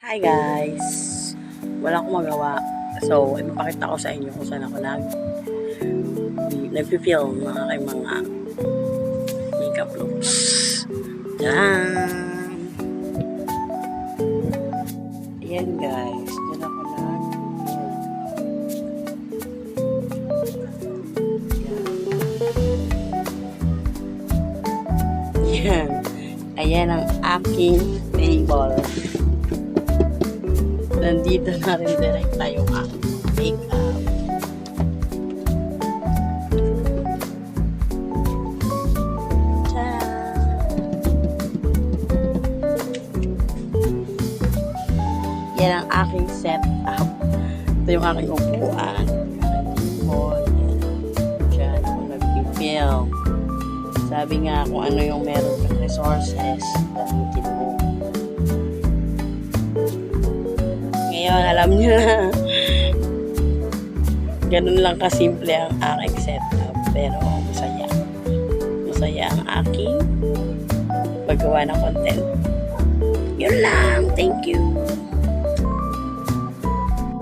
Hi guys! Wala akong magawa. So, ipapakita ko sa inyo kung saan ako nag-film ng aking mga makeup looks. Tadaan! Ayan guys, dyan ako Ayan. Ayan ang aking table. Nandito na rin direkta yung aking makeup. Yan ang aking setup. Ito yung aking upuan. Diyan ako nag-film. Sabi nga kung ano yung meron kang resources, gamitin mo. Ngayon, alam nyo na. Ganun lang kasimple ang aking setup. Pero masaya. Masaya ang aking paggawa ng content. Yun lang. Thank you.